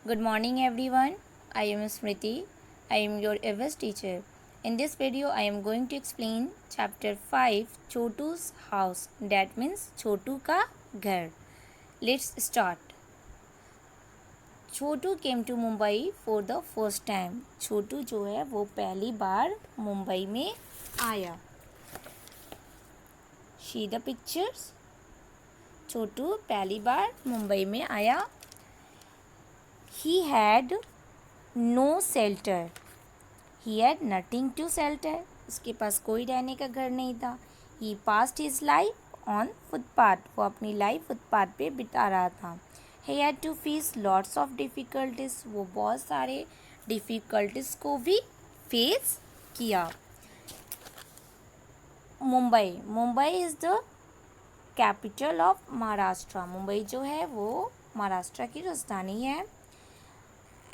Good morning everyone. I am Smriti. I am your EVS teacher. In this video I am going to explain chapter 5 Chotu's house. That means Chotu का घर. Let's start. Chhotu came to Mumbai for the first time. Chhotu जो है वो पहली बार मुंबई में आया. See the pictures. छोटू पहली बार मुंबई में आया. He had no shelter. He had nothing to shelter. उसके पास कोई रहने का घर नहीं था. He passed his life on footpath. वो अपनी लाइफ फुटपाथ पे बिता रहा था. He had to face lots of difficulties. वो बहुत सारे डिफ़िकल्टीज को भी फेस किया. Mumbai is the capital of Maharashtra. Mumbai जो है वो महाराष्ट्र की राजधानी है.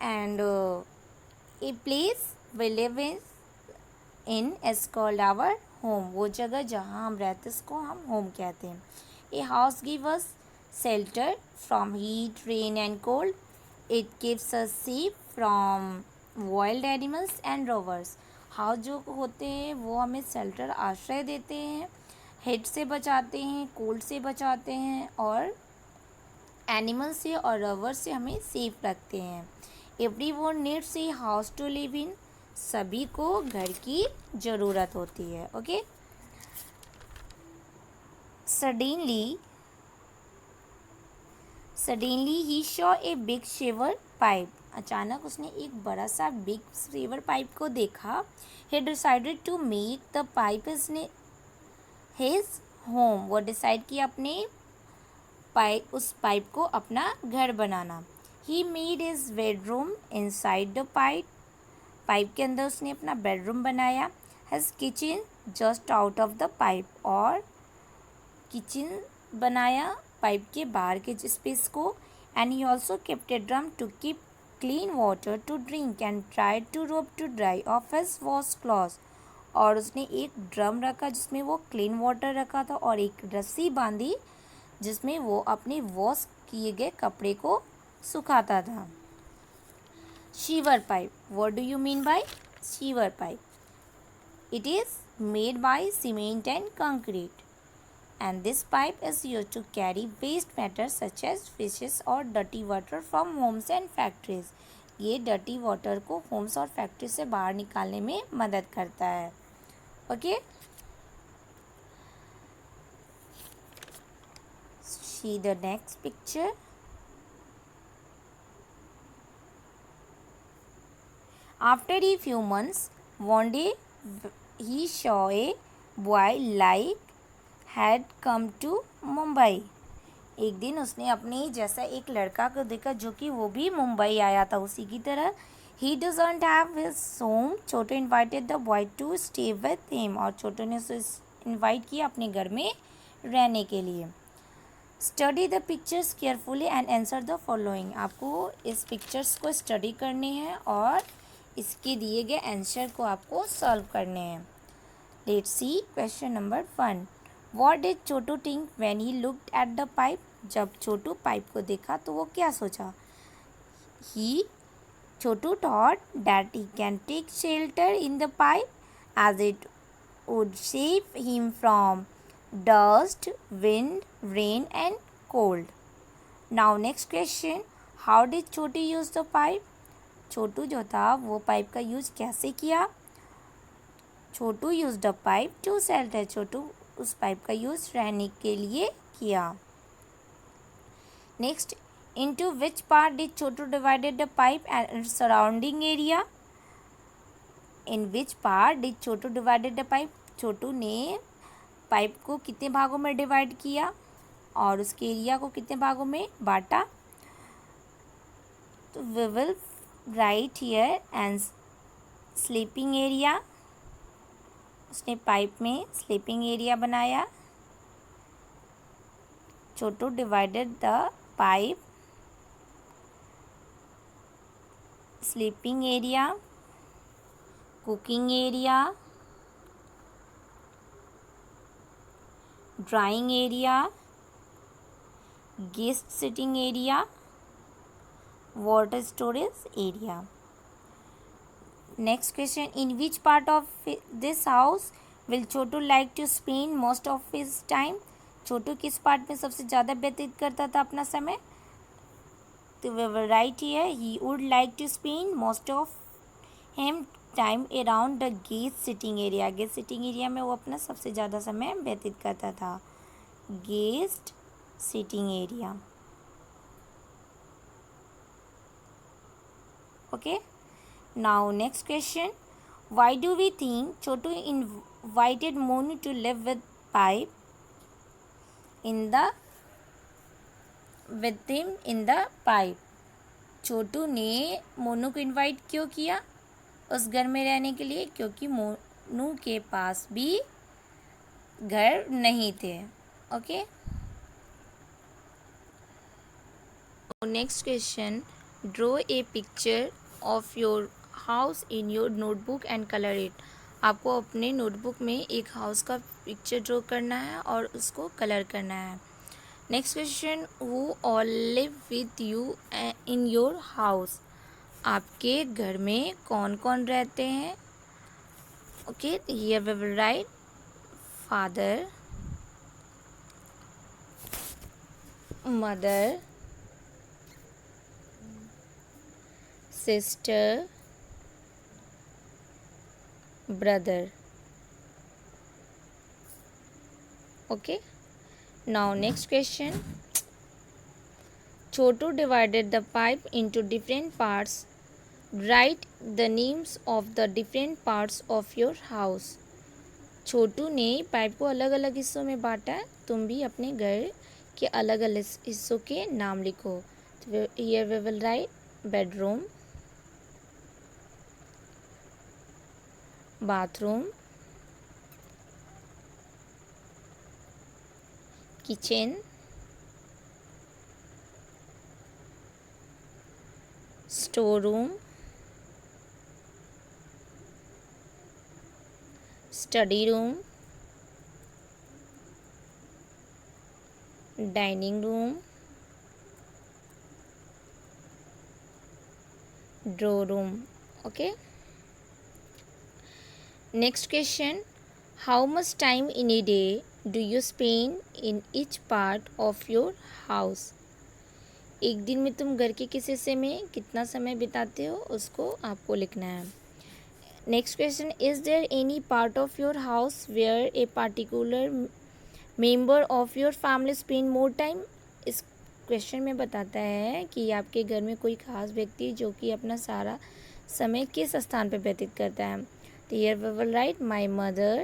And a place we live in is called our home. वो जगह जहाँ हम रहते उसको हम होम कहते हैं. A house gives us shelter from heat, rain and cold. It keeps us safe from wild animals and robbers. House जो होते हैं वो हमें शेल्टर आश्रय देते हैं, हीट से बचाते हैं, कोल्ड से बचाते हैं और एनिमल से और रबर से हमें सेफ रखते हैं. Everyone needs a house to live in. सभी को घर की ज़रूरत होती है. Okay. Suddenly he saw a big sewer pipe. अचानक उसने एक बड़ा सा बिग शेवर पाइप को देखा. He decided to make the pipe his home. वो डिसाइड किया अपने उस पाइप को अपना घर बनाना. He made his bedroom inside the pipe. Pipe के अंदर उसने अपना बेडरूम बनाया. His kitchen just out of the pipe. और किचन बनाया पाइप के बाहर के स्पेस को. And he also kept a drum to keep clean water to drink and tried to rope to dry off his wash clothes. और उसने एक drum रखा जिसमें वो क्लीन वाटर रखा था और एक रस्सी बांधी जिसमें वो अपने वॉश किए गए कपड़े को सुखाता था. Sewer pipe. What do you mean by sewer pipe? It is made by cement and concrete and this pipe is used to carry waste matter such as fishes और dirty water from homes and factories. ये dirty water को homes और factory से बाहर निकालने में मदद करता है. Okay. See the next picture. After a few months, one day he saw a boy like had come to Mumbai. एक दिन उसने अपने जैसा एक लड़का को देखा जो कि वो भी मुंबई आया था उसी की तरह. He doesn't have his home. Chhotu invited the boy to stay with him. और छोटू ने उसे इन्वाइट किया अपने घर में रहने के लिए. Study the pictures carefully and answer the following. आपको इस पिक्चर्स को स्टडी करने हैं और इसके दिए गए आंसर को आपको सॉल्व करने हैं. Let's see question number 1. What did Chhotu think when he looked at the pipe. जब छोटू पाइप को देखा तो वो क्या सोचा? Chhotu thought that he can take shelter in the pipe as it would save him from dust, wind, rain and cold. Now next question. How did Chhotu use the pipe? Chhotu जो था वो पाइप का यूज़ कैसे किया? Chhotu use the pipe to shelter. Chhotu उस pipe का use रहने के लिए किया. Next. into which part did Chhotu divided the pipe and surrounding area? in which part did Chhotu divided the pipe? छोटू ने पाइप को कितने भागों में डिवाइड किया और उसके एरिया को कितने भागों में बांटा? तो we will write here and sleeping area. उसने पाइप में स्लीपिंग एरिया बनाया. Chhotu divided the pipe sleeping area, cooking area, drawing area, guest sitting area water storage area. Next question, in which part of this house will Chotu like to spend most of his time? छोटू किस part में सबसे ज़्यादा व्यतीत करता था अपना समय? तो we will write here, he would like to spend most of him time around the guest sitting area. Guest sitting area में वो अपना सबसे ज़्यादा समय व्यतीत करता था. Guest sitting area. Okay. Now next question, why do we think Chotu invited Monu to live with him in the pipe? छोटू ने मोनू को इनवाइट क्यों किया उस घर में रहने के लिए? क्योंकि मोनू के पास भी घर नहीं थे. Okay. Next question, draw a picture of your house in your notebook and colour it. आपको अपने नोटबुक में एक हाउस का पिक्चर ड्रॉ करना है और उसको कलर करना है. Next question, who all live with you in your house. आपके घर में कौन कौन रहते हैं? Okay, here we will write father, mother, sister, brother. Okay. Now next question. Chotu divided the pipe into different parts. Write the names of the different parts of your house. छोटू ने pipe को अलग अलग हिस्सों में बांटा है. तुम भी अपने घर के अलग अलग हिस्सों के नाम लिखो. Here we will write bedroom, bathroom, kitchen, storeroom, study room, dining room, drawer room. Okay. Next question, how much time in a day do you spend in each part of your house? एक दिन में तुम घर के किस हिस्से में कितना समय बिताते हो उसको आपको लिखना है. Next question, is there any part of your house where a particular member of your family spend more time. इस क्वेश्चन में बताता है कि आपके घर में कोई खास व्यक्ति जो कि अपना सारा समय किस स्थान पर व्यतीत करता है. Here we will write my mother.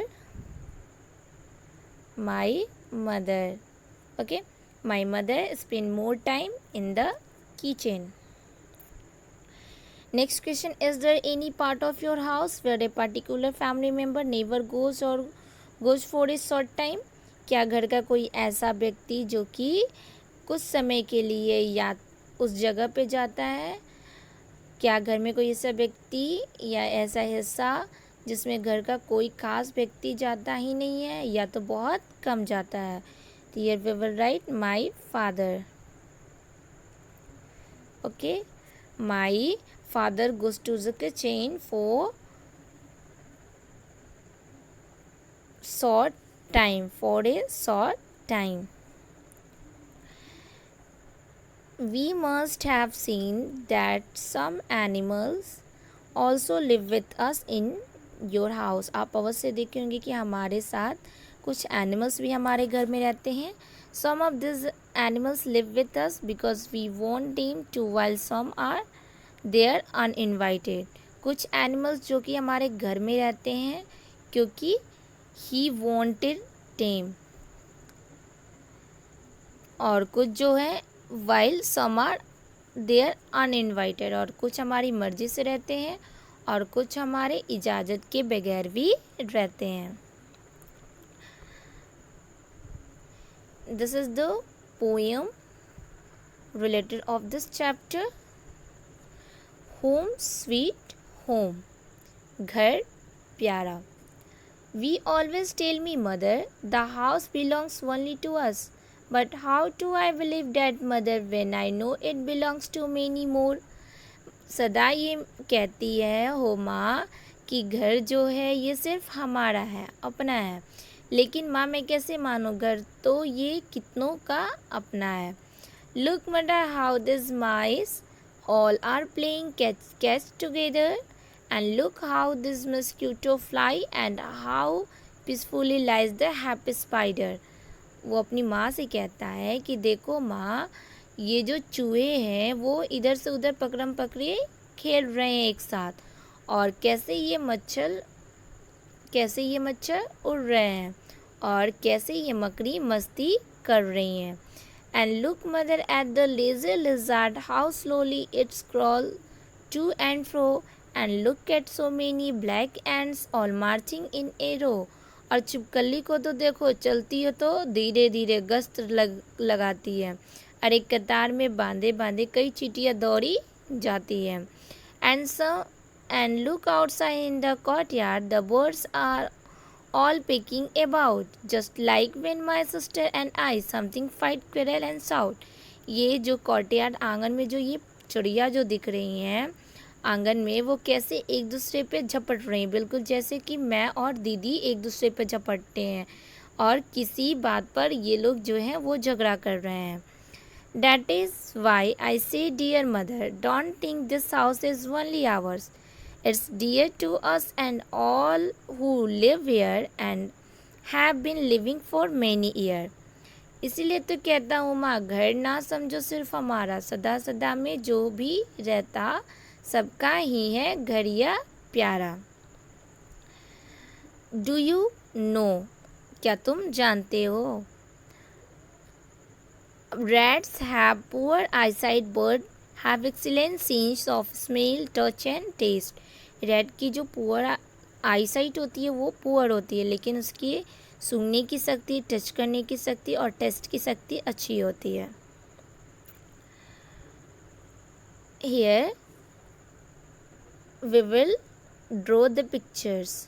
Okay, my mother spend more time in the kitchen. Next question, is there any part of your house where a particular family member never goes for a short time? क्या घर का कोई ऐसा व्यक्ति जो कि कुछ समय के लिए या उस जगह पे जाता है? क्या घर में कोई ऐसा व्यक्ति या ऐसा हिस्सा जिसमें घर का कोई खास व्यक्ति जाता ही नहीं है या तो बहुत कम जाता है? तो here we will write my father. Okay, my father goes to the kitchen for a short time. We must have seen that some animals also live with us in your house. आप अवश्य देखे होंगे कि हमारे साथ कुछ animals भी हमारे घर में रहते हैं. Some of this animals live with us because we want them to while some are there uninvited. कुछ एनिमल्स जो कि हमारे घर में रहते हैं क्योंकि ही वॉन्टेड देम, और कुछ जो है while some are there uninvited, और कुछ हमारी मर्जी से रहते हैं और कुछ हमारे इजाज़त के बगैर भी रहते हैं. This is the poem related of this chapter. Home sweet home, घर प्यारा. We always tell me mother the house belongs only to us, But how do I believe that, mother, when I know it belongs to many more? सदा ये कहती है हो माँ कि घर जो है ये सिर्फ हमारा है, अपना है। लेकिन माँ मैं कैसे मानूँ, घर तो ये कितनों का अपना है। Look, mother, how these mice all are playing catch together. And look how this mosquito fly and how peacefully lies the happy spider. वो अपनी माँ से कहता है कि देखो माँ, ये जो चूहे हैं वो इधर से उधर पकड़म पकड़ी खेल रहे हैं एक साथ, और कैसे ये मच्छर उड़ रहे हैं, और कैसे ये मकड़ी मस्ती कर रही हैं। And look, mother, at the lazy lizard, how slowly it crawls to and fro. And look at so many black ants all marching in a row. और छिपकली को तो देखो, चलती है तो धीरे धीरे गश्त लगाती है, और एक कतार में बांधे बांधे कई चींटियाँ दौड़ी जाती हैं। And look outside in the courtyard, the birds are all pecking about, just like when my sister and I something fight, quarrel and shout. ये जो courtyard आंगन में जो ये चिड़िया जो दिख रही हैं आंगन में, वो कैसे एक दूसरे पे झपट रही हैं, बिल्कुल जैसे कि मैं और दीदी एक दूसरे पे झपटते हैं, और किसी बात पर ये लोग जो हैं वो झगड़ा कर रहे हैं। That is why I say, dear mother, don't think this house is only ours. It's dear to us and all who live here and have been living for many years. इसीलिए तो कहता हूँ माँ, घर ना समझो सिर्फ हमारा, सदा सदा में जो भी रहता सबका ही है घर या प्यारा। डू यू नो, क्या तुम जानते हो? Rats have poor eyesight, birds have excellent sense of smell, touch and taste. Rat की जो पुअर आईसाइट होती है वो पुअर होती है, लेकिन उसकी सूंघने की शक्ति, टच करने की शक्ति और टेस्ट की शक्ति अच्छी होती है। Here we will draw the pictures.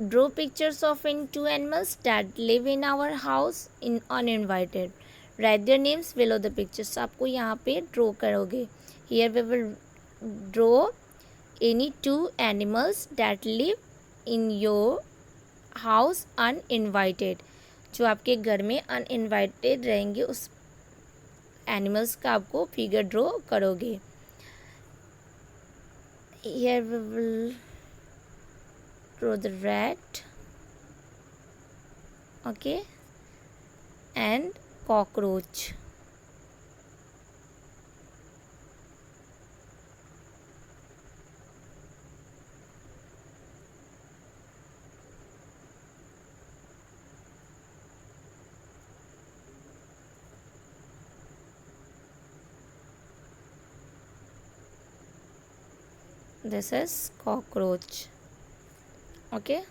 Draw pictures of two animals that live in our house in uninvited. Write their names below the pictures. आपको यहाँ पे draw करोगे. Here we will draw any two animals that live in your house uninvited. जो आपके घर में uninvited रहेंगे उस animals का आपको figure draw करोगे. Here we will draw the rat, okay, and cockroach. This is cockroach. Okay.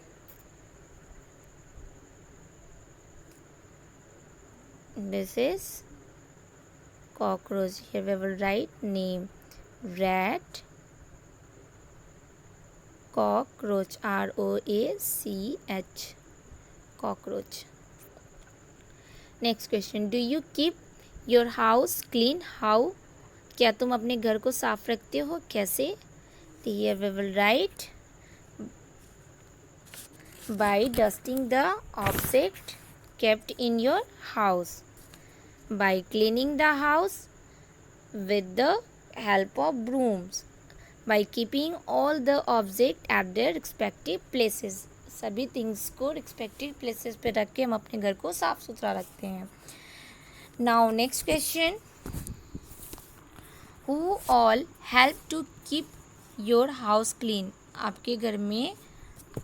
This is cockroach. Here we will write name. Rat, cockroach, ROACH, cockroach. Next question. Do you keep your house clean? How? क्या तुम अपने घर को साफ रखते हो? कैसे? Here we will write by dusting the object kept in your house, by cleaning the house with the help of brooms, by keeping all the objects at their respective places. सभी things को respective places पे रख के हम अपने घर को साफ सुथरा रखते हैं. Now next question. Who all help to keep your house clean? आपके घर में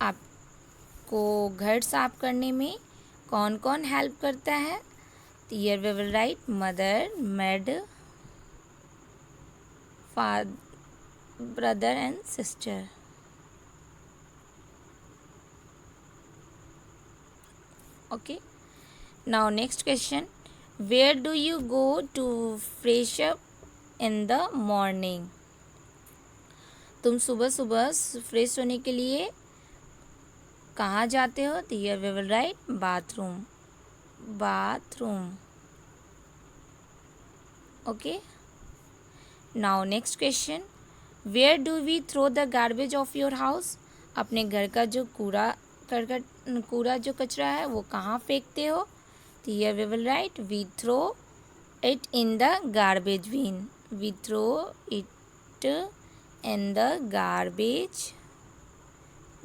आपको घर साफ करने में कौन कौन हेल्प करता है? Here we will write mother, maid, father, brother and sister. Okay. Now next question. Where do you go to fresh up in the morning? तुम सुबह सुबह फ्रेश होने के लिए कहाँ जाते हो? Here we will write bathroom. bathroom. Okay. Now next question. Where do we throw the garbage of your house? अपने घर का जो कूड़ा जो कचरा है वो कहाँ फेंकते हो? तो here we will write we throw it in the garbage bin. We throw it in the garbage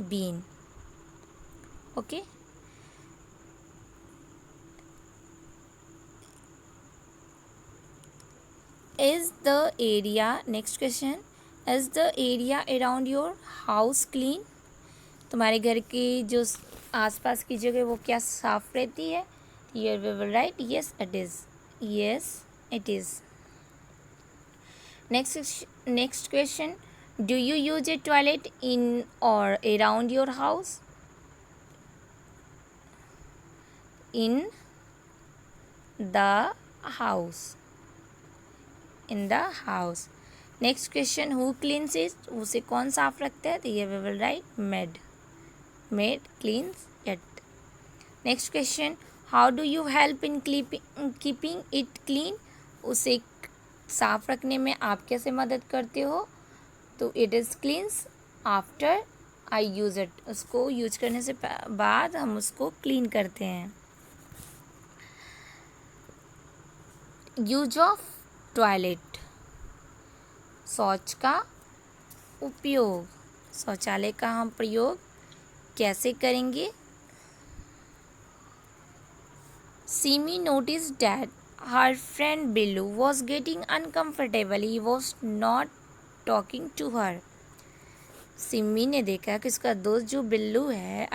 bin. Okay. Is the area, next question, is the area around your house clean? तुम्हारे घर की जो आसपास की जगह वो क्या साफ रहती है? Here we will write yes it is. Yes it is. Next question. Do you use a toilet in or around your house? In the house. In the house. Next question. Who cleans it? उसे कौन साफ रखता है? तो ये we will write maid. Maid cleans it. Next question. How do you help in keeping it clean? उसे साफ रखने में आप कैसे मदद करते हो? तो it is cleans after I use it. उसको यूज करने से बाद हम उसको क्लीन करते हैं. Use of toilet. शौच का उपयोग. शौचालय का हम प्रयोग कैसे करेंगे? Simi noticed that her friend Billu was getting uncomfortable. He was not talking to her. Simi ने देखा कि उसका दोस्त जो बिल्लू है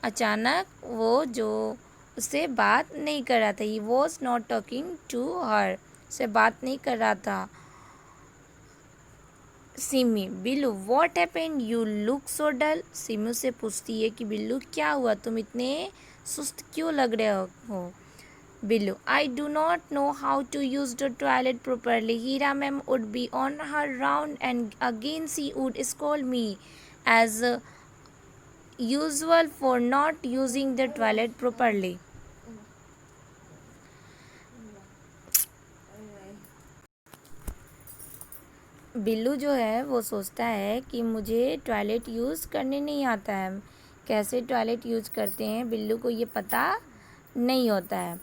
अचानक वो जो उससे बात नहीं कर रहा था. He was not talking to her. उससे बात नहीं कर रहा था. Simi, Billu, what happened? You look so dull. Simi उससे पूछती है कि बिल्लू क्या हुआ, तुम इतने सुस्त क्यों लग रहे हो? Billu, I do not know how to use the toilet properly. Heera ma'am would be on her round and again she would scold me as usual for not using the toilet properly. Billu जो है वो सोचता है कि मुझे टॉयलेट यूज़ करने नहीं आता है. कैसे टॉयलेट यूज़ करते हैं बिल्लू को ये पता नहीं होता है.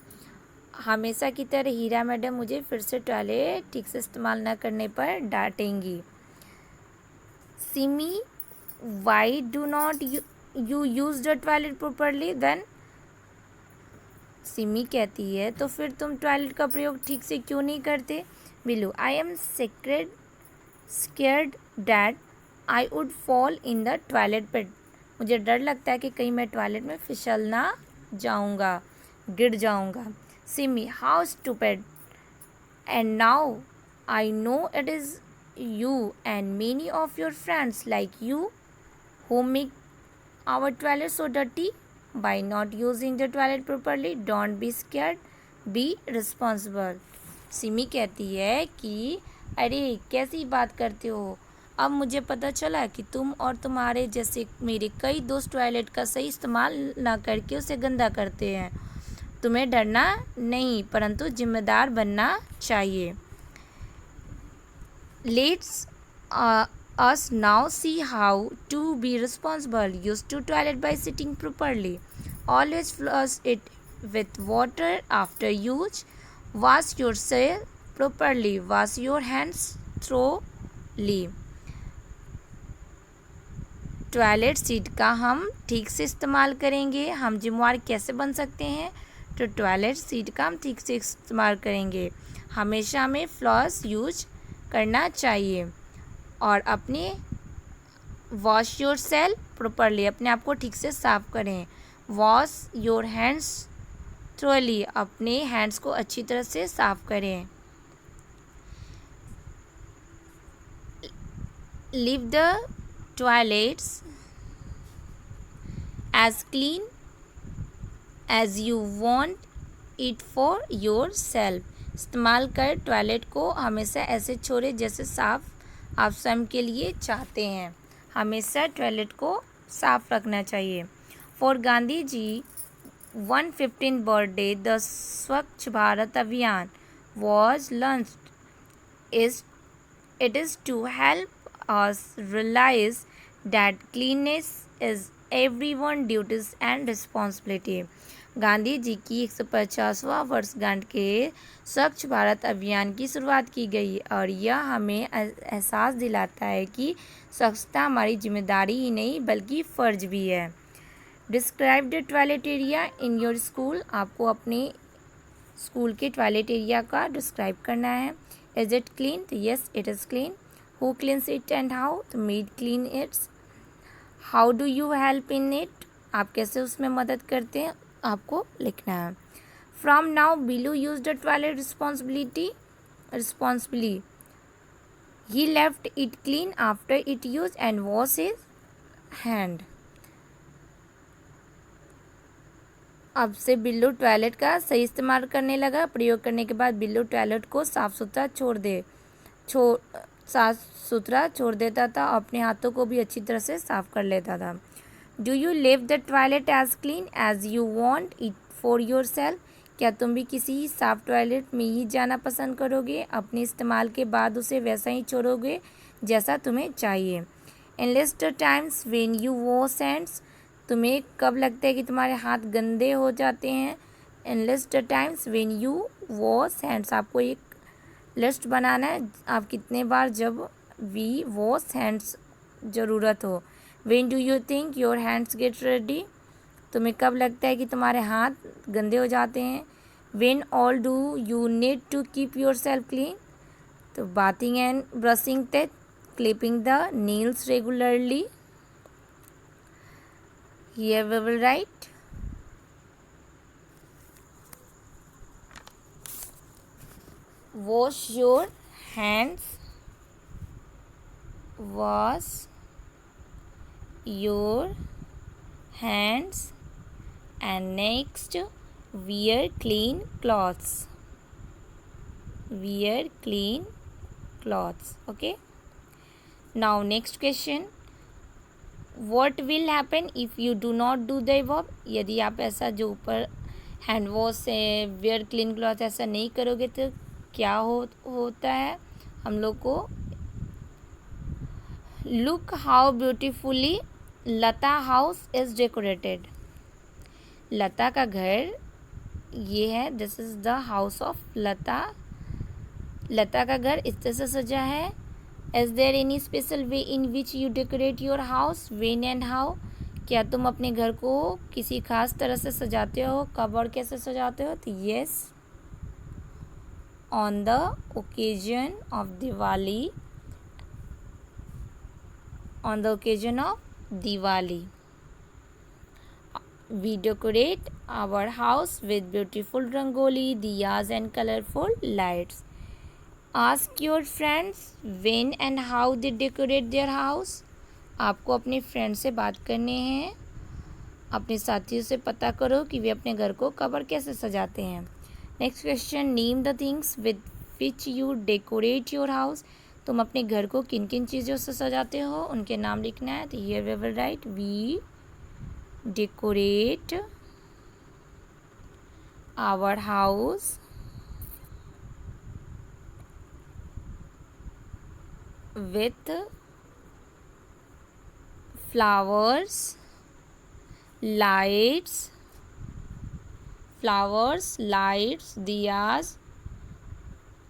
हमेशा की तरह हीरा मैडम मुझे फिर से टॉयलेट ठीक से इस्तेमाल ना करने पर डांटेंगी. Simi, why do not you use the toilet properly then? Simi कहती है तो फिर तुम टॉयलेट का प्रयोग ठीक से क्यों नहीं करते? Billu, I am scared that I would fall in the toilet pit. मुझे डर लगता है कि कहीं मैं टॉयलेट में फिसल ना जाऊंगा, गिर जाऊंगा. Simi, how stupid. And now I know it is you and many of your friends like you who make our toilet so dirty by not using the toilet properly. Don't be scared, be responsible. Simi कहती है कि अरे कैसी बात करते हो, अब मुझे पता चला कि तुम और तुम्हारे जैसे मेरे कई दोस्त टॉयलेट का सही इस्तेमाल ना करके उसे गंदा करते हैं. तुम्हें डरना नहीं परंतु जिम्मेदार बनना चाहिए. Let's us now see how to be responsible. Use to toilet by sitting properly. Always flush it with water after use. Wash yourself properly. Wash your hands thoroughly. Toilet seat का हम ठीक से इस्तेमाल करेंगे. हम जिम्मेवार कैसे बन सकते हैं? तो टॉयलेट सीट का हम ठीक से इस्तेमाल करेंगे. हमेशा हमें फ्लॉस यूज करना चाहिए और अपने वॉश योर सेल्फ प्रॉपरली, अपने आप को ठीक से साफ करें. वॉश योर हैंड्स थ्रोली, अपने हैंड्स को अच्छी तरह से साफ करें. Leave the toilets as clean as you want it for yourself. इस्तेमाल कर टॉयलेट को हमेशा ऐसे छोड़े जैसे साफ आप स्वयं के लिए चाहते हैं. हमेशा टॉयलेट को साफ रखना चाहिए. For Gandhi ji 115th birthday, the Swachh Bharat Abhiyan was launched. It is to help us realize that cleanliness is everyone's duties and responsibility. Gandhi ji की 150वां वर्षगांठ के स्वच्छ भारत अभियान की शुरुआत की गई और यह हमें एहसास दिलाता है कि स्वच्छता हमारी जिम्मेदारी ही नहीं बल्कि फ़र्ज भी है. Describe the toilet area in your school. आपको अपने स्कूल के टॉयलेट एरिया का डिस्क्राइब करना है. Is it clean? Yes it is clean. Who cleans it and how? The maid clean its. How do you help in it? आप कैसे उसमें मदद करते हैं आपको लिखना है. From now Billu use the toilet responsibly. He left it clean after it use and wash his hand. अब से बिल्लू टॉयलेट का सही इस्तेमाल करने लगा. प्रयोग करने के बाद बिल्लू टॉयलेट को साफ सुथरा छोड़ देता था और अपने हाथों को भी अच्छी तरह से साफ कर लेता था. Do you leave the toilet as clean as you want it for yourself. क्या तुम भी किसी साफ टॉयलेट में ही जाना पसंद करोगे? अपने इस्तेमाल के बाद उसे वैसा ही छोड़ोगे जैसा तुम्हें चाहिए. Analyst the times when you wash hands. तुम्हें कब लगता है कि तुम्हारे हाथ गंदे हो जाते हैं? Analyst the times when you wash hands. आपको एक लिस्ट बनाना है आप कितने बार जब वी वॉश हैंड्स ज़रूरत हो. When do you think your hands get ready. तुम्हें कब लगता है कि तुम्हारे हाथ गंदे हो जाते हैं? When all do you need to keep yourself clean. तो bathing and brushing teeth, clipping the nails regularly. Here we will write wash your hands. Wash your hands. And next, wear clean clothes. Wear clean clothes. Okay. Now next question. What will happen if you do not do the above. यदि आप ऐसा जो ऊपर hand wash है where clean cloth ऐसा नहीं करोगे तो क्या होता है हम लोग को. Look how beautifully Lata house is decorated. Lata का घर ये है. This is the house of Lata. Lata का घर इस तरह से सजा है. Is there any special way in which you decorate your house? When and how? क्या तुम अपने घर को किसी खास तरह से सजाते हो? कब और कैसे सजाते हो? तो yes, on the occasion of Diwali. On the occasion of Diwali, we decorate our house with beautiful rangoli, diyas and colorful lights. Ask your friends when and how they decorate their house. आपको अपने friend से बात करने हैं. अपने साथियों से पता करो कि वे अपने घर को कब और कैसे सजाते हैं. Next question. Name the things with which you decorate your house. तुम अपने घर को किन किन चीज़ों से सजाते हो उनके नाम लिखना है. तो here we will write we decorate our house with flowers, lights, diyas,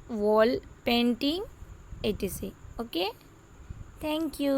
wall painting, etc. Okay, thank you.